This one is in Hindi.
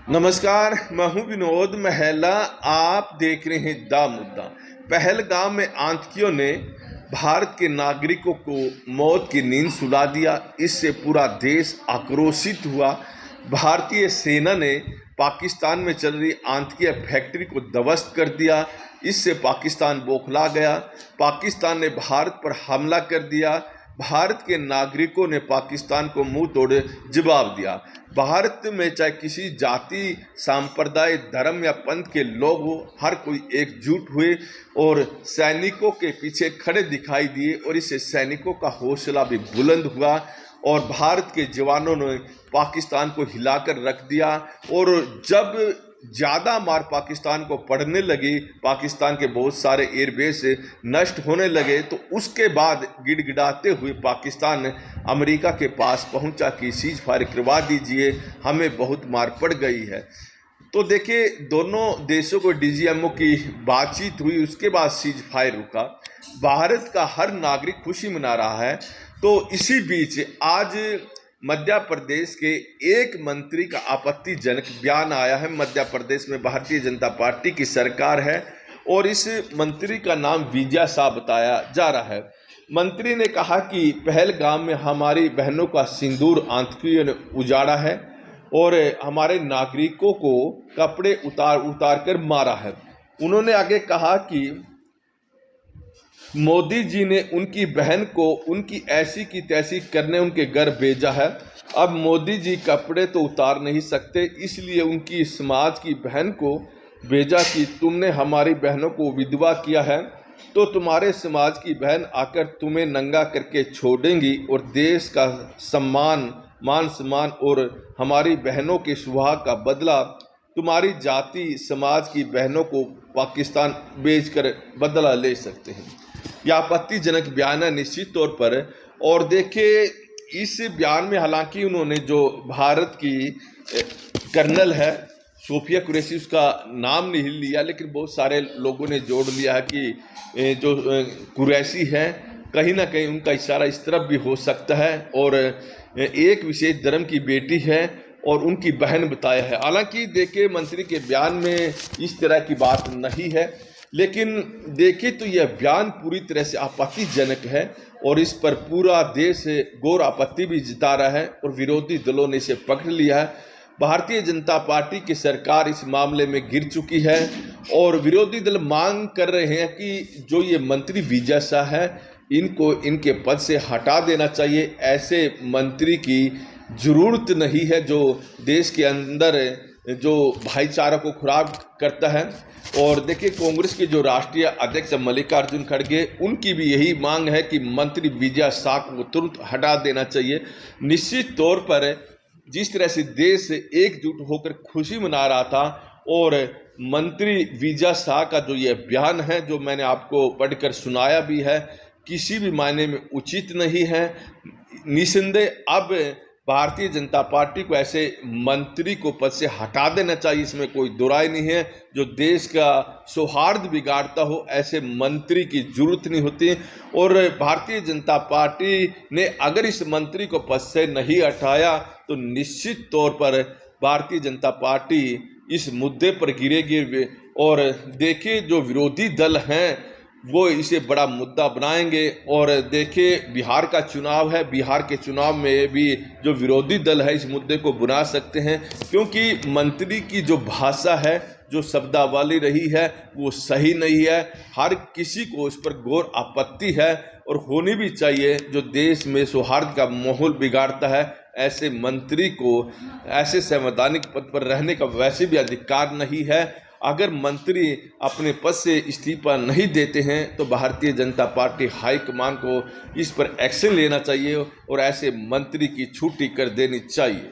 नमस्कार, मैं हूं विनोद महला। आप देख रहे हैं द मुद्दा। पहलगाम में आतंकियों ने भारत के नागरिकों को मौत की नींद सुला दिया। इससे पूरा देश आक्रोशित हुआ। भारतीय सेना ने पाकिस्तान में चल रही आतंकीय फैक्ट्री को ध्वस्त कर दिया। इससे पाकिस्तान बौखला गया। पाकिस्तान ने भारत पर हमला कर दिया। भारत के नागरिकों ने पाकिस्तान को मुंह तोड़ जवाब दिया। भारत में चाहे किसी जाति, सांप्रदाय, धर्म या पंथ के लोग हो, हर कोई एकजुट हुए और सैनिकों के पीछे खड़े दिखाई दिए और इससे सैनिकों का हौसला भी बुलंद हुआ और भारत के जवानों ने पाकिस्तान को हिलाकर रख दिया। और जब ज़्यादा मार पाकिस्तान को पड़ने लगी, पाकिस्तान के बहुत सारे एयरबेस नष्ट होने लगे, तो उसके बाद गिड़गिड़ाते हुए पाकिस्तान अमेरिका के पास पहुंचा कि सीज फायर करवा दीजिए, हमें बहुत मार पड़ गई है। तो देखिए, दोनों देशों को डीजीएमओ की बातचीत हुई, उसके बाद सीज फायर रुका। भारत का हर नागरिक खुशी मना रहा है। तो इसी बीच आज मध्य प्रदेश के एक मंत्री का आपत्तिजनक बयान आया है। मध्य प्रदेश में भारतीय जनता पार्टी की सरकार है और इस मंत्री का नाम विजय शाह बताया जा रहा है। मंत्री ने कहा कि पहलगाम में हमारी बहनों का सिंदूर आतंकियों ने उजाड़ा है और हमारे नागरिकों को कपड़े उतार कर मारा है। उन्होंने आगे कहा कि मोदी जी ने उनकी बहन को उनकी ऐसी की तैसी करने उनके घर भेजा है। अब मोदी जी कपड़े तो उतार नहीं सकते, इसलिए उनकी समाज की बहन को भेजा कि तुमने हमारी बहनों को विधवा किया है तो तुम्हारे समाज की बहन आकर तुम्हें नंगा करके छोड़ेंगी और देश का सम्मान, मान सम्मान और हमारी बहनों के सुहाग का बदला तुम्हारी जाति समाज की बहनों को पाकिस्तान भेजकर बदला ले सकते हैं। यह आपत्तिजनक बयान है निश्चित तौर पर। और देखिए, इस बयान में हालांकि उन्होंने जो भारत की कर्नल है सोफिया कुरैशी, उसका नाम नहीं लिया, लेकिन बहुत सारे लोगों ने जोड़ लिया है कि जो कुरैशी है कहीं ना कहीं उनका इशारा इस तरफ भी हो सकता है और एक विशेष धर्म की बेटी है और उनकी बहन बताया है। हालांकि देखिए, मंत्री के बयान में इस तरह की बात नहीं है, लेकिन देखिए तो यह बयान पूरी तरह से आपत्तिजनक है और इस पर पूरा देश गौर आपत्ति भी जता रहा है और विरोधी दलों ने इसे पकड़ लिया है। भारतीय जनता पार्टी की सरकार इस मामले में गिर चुकी है और विरोधी दल मांग कर रहे हैं कि जो ये मंत्री विजय शाह है, इनको इनके पद से हटा देना चाहिए। ऐसे मंत्री की जरूरत नहीं है जो देश के अंदर जो भाईचारा को खराब करता है। और देखिए, कांग्रेस के जो राष्ट्रीय अध्यक्ष मल्लिकार्जुन खड़गे, उनकी भी यही मांग है कि मंत्री विजय शाह को तुरंत हटा देना चाहिए। निश्चित तौर पर जिस तरह से देश एकजुट होकर खुशी मना रहा था और मंत्री विजय शाह का जो यह बयान है, जो मैंने आपको पढ़कर सुनाया भी है, किसी भी मायने में उचित नहीं है। निसंदेह अब भारतीय जनता पार्टी को ऐसे मंत्री को पद से हटा देना चाहिए, इसमें कोई दो राय नहीं है। जो देश का सौहार्द बिगाड़ता हो, ऐसे मंत्री की जरूरत नहीं होती। और भारतीय जनता पार्टी ने अगर इस मंत्री को पद से नहीं हटाया तो निश्चित तौर पर भारतीय जनता पार्टी इस मुद्दे पर गिरेगी। और देखिए, जो विरोधी दल हैं वो इसे बड़ा मुद्दा बनाएंगे। और देखिए, बिहार का चुनाव है, बिहार के चुनाव में भी जो विरोधी दल है इस मुद्दे को बुला सकते हैं, क्योंकि मंत्री की जो भाषा है, जो शब्दावली रही है, वो सही नहीं है। हर किसी को उस पर घोर आपत्ति है और होनी भी चाहिए। जो देश में सौहार्द का माहौल बिगाड़ता है, ऐसे मंत्री को ऐसे संवैधानिक पद पर रहने का वैसे भी अधिकार नहीं है। अगर मंत्री अपने पद से इस्तीफा नहीं देते हैं तो भारतीय जनता पार्टी हाईकमान को इस पर एक्शन लेना चाहिए और ऐसे मंत्री की छुट्टी कर देनी चाहिए।